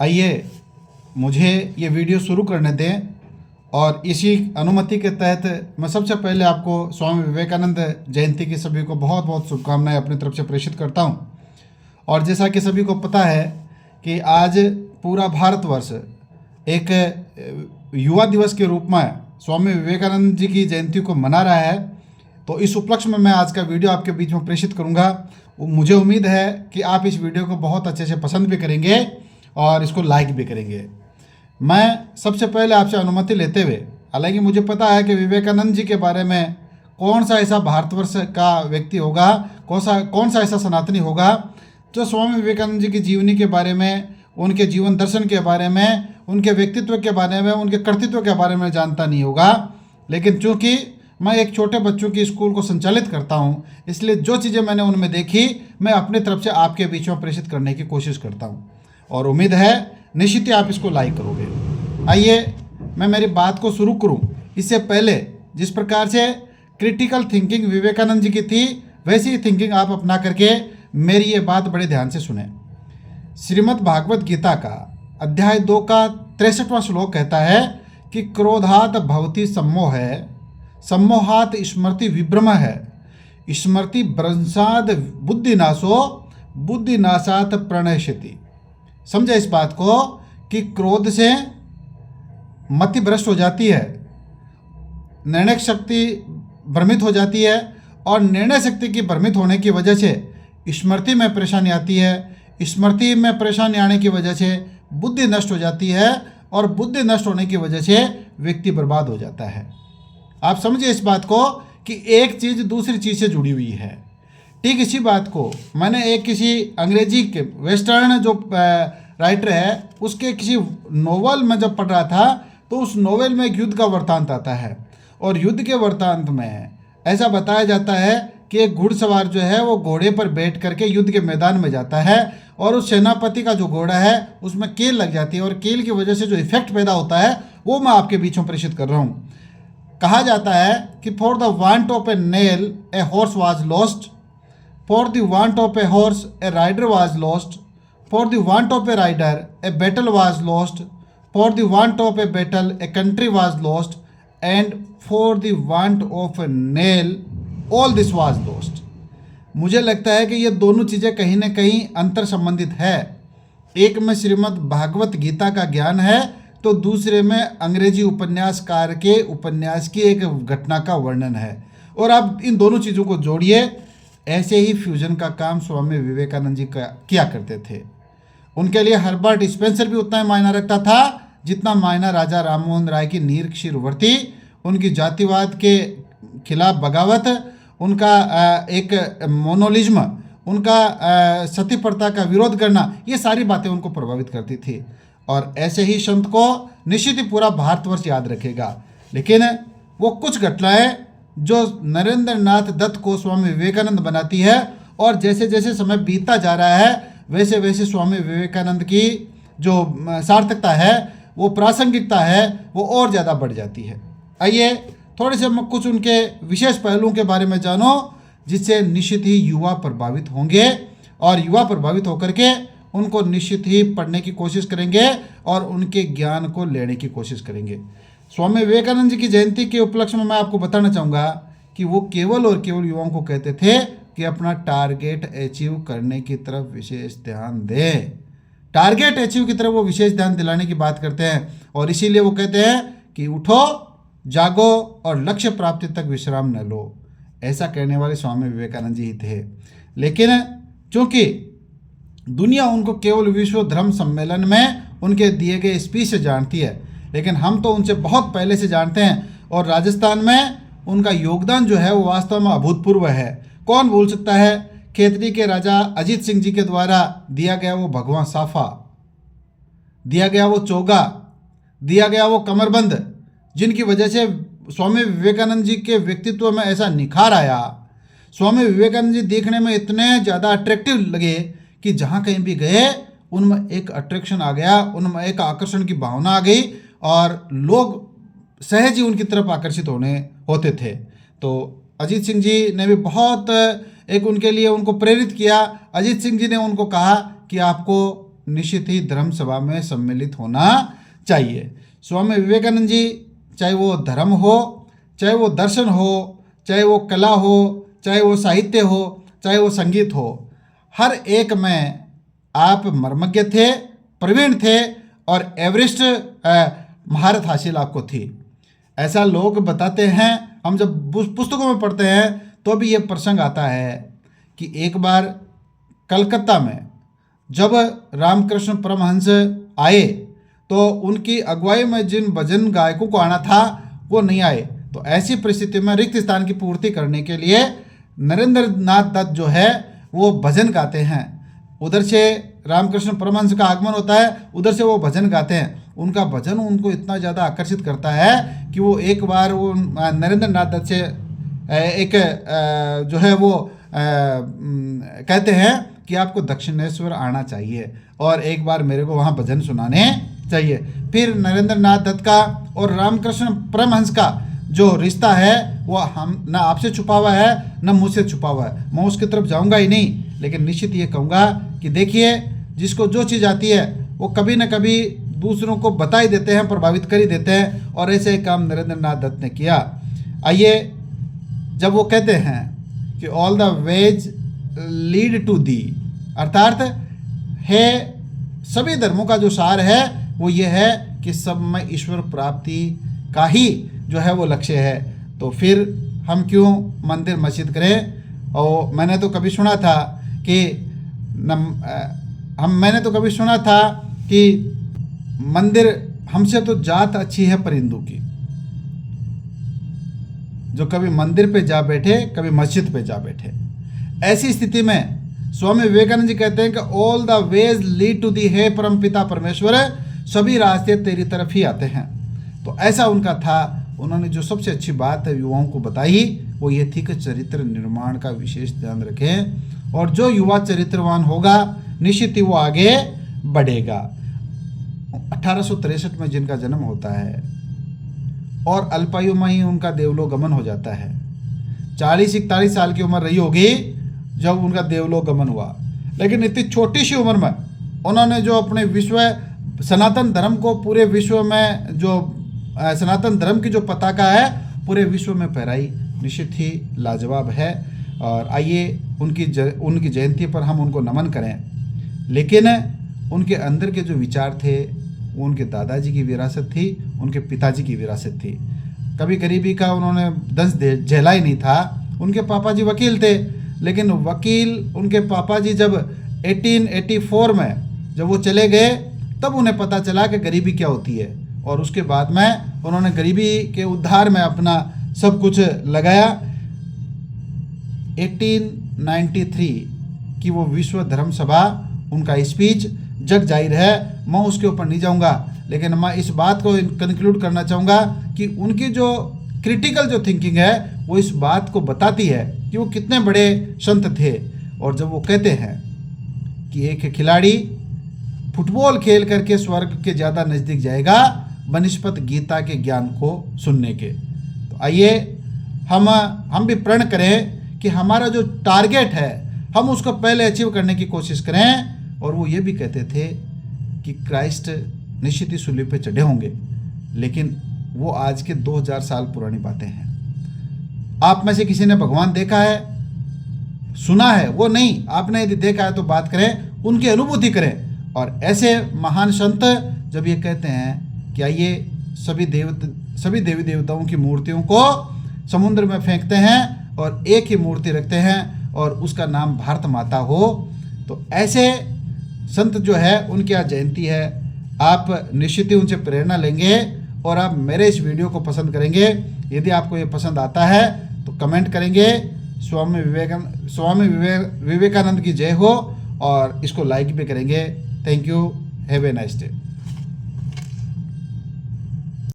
आइए मुझे ये वीडियो शुरू करने दें और इसी अनुमति के तहत मैं सबसे पहले आपको स्वामी विवेकानंद जयंती की सभी को बहुत बहुत शुभकामनाएं अपनी तरफ से प्रेषित करता हूं। और जैसा कि सभी को पता है कि आज पूरा भारतवर्ष एक युवा दिवस के रूप में स्वामी विवेकानंद जी की जयंती को मना रहा है, तो इस उपलक्ष्य में मैं आज का वीडियो आपके बीच में प्रेषित करूंगा। मुझे उम्मीद है कि आप इस वीडियो को बहुत अच्छे से पसंद भी करेंगे और इसको लाइक भी करेंगे। मैं सबसे पहले आपसे अनुमति लेते हुए, हालांकि मुझे पता है कि विवेकानंद जी के बारे में कौन सा ऐसा भारतवर्ष का व्यक्ति होगा, कौन सा ऐसा सनातनी होगा जो स्वामी विवेकानंद जी की जीवनी के बारे में, उनके जीवन दर्शन के बारे में, उनके व्यक्तित्व के बारे में, उनके कर्तृत्व के बारे में जानता नहीं होगा। लेकिन चूँकि मैं एक छोटे बच्चों की स्कूल को संचालित करता हूँ, इसलिए जो चीज़ें मैंने उनमें देखी मैं अपनी तरफ से आपके बीच में प्रेषित करने की कोशिश करता हूँ और उम्मीद है निश्चित ही आप इसको लाइक करोगे। आइए मैं मेरी बात को शुरू करूँ। इससे पहले जिस प्रकार से क्रिटिकल थिंकिंग विवेकानंद जी की थी, वैसी ही थिंकिंग आप अपना करके मेरी ये बात बड़े ध्यान से सुने। श्रीमद् भागवत गीता का अध्याय 2 का 63वां श्लोक कहता है कि क्रोधात भवति सम्मोह है, सम्मोहात स्मृति विभ्रम है, स्मृति भ्रंशाद बुद्धिनाशो, बुद्धिनाशात प्रणश्यति। समझे इस बात को कि क्रोध से मति भ्रष्ट हो जाती है, निर्णय शक्ति भ्रमित हो जाती है और निर्णय शक्ति की भ्रमित होने की वजह से स्मृति में परेशानी आती है, स्मृति में परेशानी आने की वजह से बुद्धि नष्ट हो जाती है और बुद्धि नष्ट होने की वजह से व्यक्ति बर्बाद हो जाता है। आप समझिए इस बात को कि एक चीज़ दूसरी चीज़ से जुड़ी हुई है। ठीक इसी बात को मैंने एक किसी अंग्रेजी के वेस्टर्न जो राइटर है उसके किसी नोवेल में जब पढ़ रहा था, तो उस नोवेल में एक युद्ध का वृत्तांत आता है और युद्ध के वृत्तांत में ऐसा बताया जाता है कि एक घुड़सवार जो है वो घोड़े पर बैठ करके युद्ध के मैदान में जाता है और उस सेनापति का जो घोड़ा है उसमें कील लग जाती है और कील की वजह से जो इफेक्ट पैदा होता है वो मैं आपके बीच में प्रेषित कर रहा हूँ। कहा जाता है कि for the want of a nail a horse was lost, for the want of a horse a rider was lost, for the want of a rider a battle was lost, for the want of a battle a country was lost, and for the want of a nail all this was lost. मुझे लगता है कि ये दोनों चीज़ें कहीं ना कहीं अंतर संबंधित है। एक में श्रीमद् भागवत गीता का ज्ञान है तो दूसरे में अंग्रेजी उपन्यासकार के उपन्यास की एक घटना का वर्णन है। और आप इन दोनों चीज़ों को जोड़िए, ऐसे ही फ्यूजन का काम स्वामी विवेकानंद जी किया करते थे। उनके लिए हर्बर्ट स्पेंसर भी उतना ही मायना रखता था जितना मायना राजा राममोहन राय की नीर शिरवर्ती, उनकी जातिवाद के खिलाफ बगावत, उनका एक मोनोलिज्म, उनका सती प्रथा का विरोध करना, ये सारी बातें उनको प्रभावित करती थी। और ऐसे ही संत को निश्चित ही पूरा भारतवर्ष याद रखेगा। लेकिन वो कुछ घटनाएं जो नरेंद्र नाथ दत्त को स्वामी विवेकानंद बनाती है और जैसे जैसे समय बीतता जा रहा है वैसे वैसे स्वामी विवेकानंद की जो सार्थकता है, वो प्रासंगिकता है, वो और ज़्यादा बढ़ जाती है। आइए थोड़े से कुछ उनके विशेष पहलुओं के बारे में जानो जिससे निश्चित ही युवा प्रभावित होंगे और युवा प्रभावित होकर के उनको निश्चित ही पढ़ने की कोशिश करेंगे और उनके ज्ञान को लेने की कोशिश करेंगे। स्वामी विवेकानंद जी की जयंती के उपलक्ष्य में मैं आपको बताना चाहूँगा कि वो केवल और केवल युवाओं को कहते थे कि अपना टारगेट अचीव करने की तरफ विशेष ध्यान दें। टारगेट अचीव की तरफ वो विशेष ध्यान दिलाने की बात करते हैं और इसीलिए वो कहते हैं कि उठो, जागो और लक्ष्य प्राप्ति तक विश्राम न लो। ऐसा कहने वाले स्वामी विवेकानंद जी ही थे। लेकिन चूंकि दुनिया उनको केवल विश्व धर्म सम्मेलन में उनके दिए गए स्पीच से जानती है, लेकिन हम तो उनसे बहुत पहले से जानते हैं और राजस्थान में उनका योगदान जो है वो वास्तव में अभूतपूर्व है। कौन भूल सकता है खेतरी के राजा अजीत सिंह जी के द्वारा दिया गया वो भगवा साफा, दिया गया वो चोगा, दिया गया वो कमरबंद, जिनकी वजह से स्वामी विवेकानंद जी के व्यक्तित्व में ऐसा निखार आया। स्वामी विवेकानंद जी देखने में इतने ज़्यादा अट्रैक्टिव लगे कि जहाँ कहीं भी गए उनमें एक अट्रैक्शन आ गया, उनमें एक आकर्षण की भावना आ गई और लोग सहज ही उनकी तरफ आकर्षित होते थे। तो अजीत सिंह जी ने भी बहुत एक उनके लिए उनको प्रेरित किया। अजीत सिंह जी ने उनको कहा कि आपको निश्चित ही धर्म सभा में सम्मिलित होना चाहिए। स्वामी विवेकानंद जी, चाहे वो धर्म हो, चाहे वो दर्शन हो, चाहे वो कला हो, चाहे वो साहित्य हो, चाहे वो संगीत हो, हर एक में आप मर्मज्ञ थे, प्रवीण थे और एवरेस्ट महारत हासिल आपको थी। ऐसा लोग बताते हैं। हम जब पुस्तकों में पढ़ते हैं तो भी ये प्रसंग आता है कि एक बार कलकत्ता में जब रामकृष्ण परमहंस आए तो उनकी अगुवाई में जिन भजन गायकों को आना था वो नहीं आए। तो ऐसी परिस्थिति में रिक्त स्थान की पूर्ति करने के लिए नरेंद्र नाथ दत्त जो है वो भजन गाते हैं। उधर से रामकृष्ण परमहंस का आगमन होता है, उधर से वो भजन गाते हैं। उनका भजन उनको इतना ज़्यादा आकर्षित करता है कि वो एक बार वो नरेंद्र नाथ दत्त से एक जो है वो कहते हैं कि आपको दक्षिणेश्वर आना चाहिए और एक बार मेरे को वहाँ भजन सुनाने चाहिए। फिर नरेंद्र नाथ दत्त का और रामकृष्ण परमहंस का जो रिश्ता है वो हम ना आपसे छुपा हुआ है ना मुझसे छुपा हुआ है। मैं उसकी तरफ जाऊंगा ही नहीं, लेकिन निश्चित ये कहूँगा कि देखिए, जिसको जो चीज़ आती है वो कभी ना कभी दूसरों को बता ही देते हैं, प्रभावित कर ही देते हैं, और ऐसे ही काम नरेंद्र नाथ दत्त ने किया। आइए, जब वो कहते हैं कि all the ways lead to the, अर्थात है सभी धर्मों का जो सार है वो ये है कि सब में ईश्वर प्राप्ति का ही जो है वो लक्ष्य है। तो फिर हम क्यों मंदिर मस्जिद करें। और मैंने तो कभी सुना था कि मंदिर हमसे तो जात अच्छी है परिंदू की, जो कभी मंदिर पे जा बैठे कभी मस्जिद पे जा बैठे। ऐसी स्थिति में स्वामी विवेकानंद जी कहते हैं कि all the ways lead to the, हे परम पिता परमेश्वर, सभी रास्ते तेरी तरफ ही आते हैं। तो ऐसा उनका था। उन्होंने जो सबसे अच्छी बात युवाओं को बताई वो ये थी कि चरित्र निर्माण का विशेष ध्यान रखें, और जो युवा चरित्रवान होगा निश्चित ही वो आगे बढ़ेगा। 1863 में जिनका जन्म होता है और अल्पायु में ही उनका देवलोक गमन हो जाता है। 40-41 साल की उम्र रही होगी जब उनका देवलोक गमन हुआ, लेकिन इतनी छोटी सी उम्र में उन्होंने जो अपने विश्व सनातन धर्म को पूरे विश्व में जो सनातन धर्म की जो पताका है पूरे विश्व में फहराई, निश्चित ही लाजवाब है। और आइए उनकी जयंती पर हम उनको नमन करें। लेकिन उनके अंदर के जो विचार थे वो उनके दादाजी की विरासत थी, उनके पिताजी की विरासत थी। कभी गरीबी का उन्होंने दंश झेला ही नहीं था। उनके पापा जी वकील थे, लेकिन वकील उनके पापा जी जब 1884 में जब वो चले गए तब उन्हें पता चला कि गरीबी क्या होती है, और उसके बाद में उन्होंने गरीबी के उद्धार में अपना सब कुछ लगाया। 1893 की वो विश्व धर्म सभा, उनका स्पीच जग जाहिर है, मैं उसके ऊपर नहीं जाऊंगा, लेकिन मैं इस बात को कंक्लूड करना चाहूँगा कि उनकी जो क्रिटिकल जो थिंकिंग है वो इस बात को बताती है कि वो कितने बड़े संत थे। और जब वो कहते हैं कि एक खिलाड़ी फुटबॉल खेल करके स्वर्ग के ज़्यादा नज़दीक जाएगा बनिस्पत गीता के ज्ञान को सुनने के। तो आइए हम भी प्रण करें कि हमारा जो टारगेट है हम उसको पहले अचीव करने की कोशिश करें। और वो ये भी कहते थे कि क्राइस्ट निश्चित ही सूली पे चढ़े होंगे, लेकिन वो आज के 2000 साल पुरानी बातें हैं। आप में से किसी ने भगवान देखा है, सुना है? वो नहीं। आपने यदि देखा है तो बात करें, उनकी अनुभूति करें। और ऐसे महान संत जब ये कहते हैं कि आइए सभी देवी देवताओं की मूर्तियों को समुद्र में फेंकते हैं और एक ही मूर्ति रखते हैं और उसका नाम भारत माता हो, तो ऐसे संत जो है उनकी आज जयंती है। आप निश्चित ही उनसे प्रेरणा लेंगे और आप मेरे इस वीडियो को पसंद करेंगे। यदि आपको ये पसंद आता है तो कमेंट करेंगे स्वामी विवेकानंद की जय हो, और इसको लाइक भी करेंगे। Thank you. Have a nice day.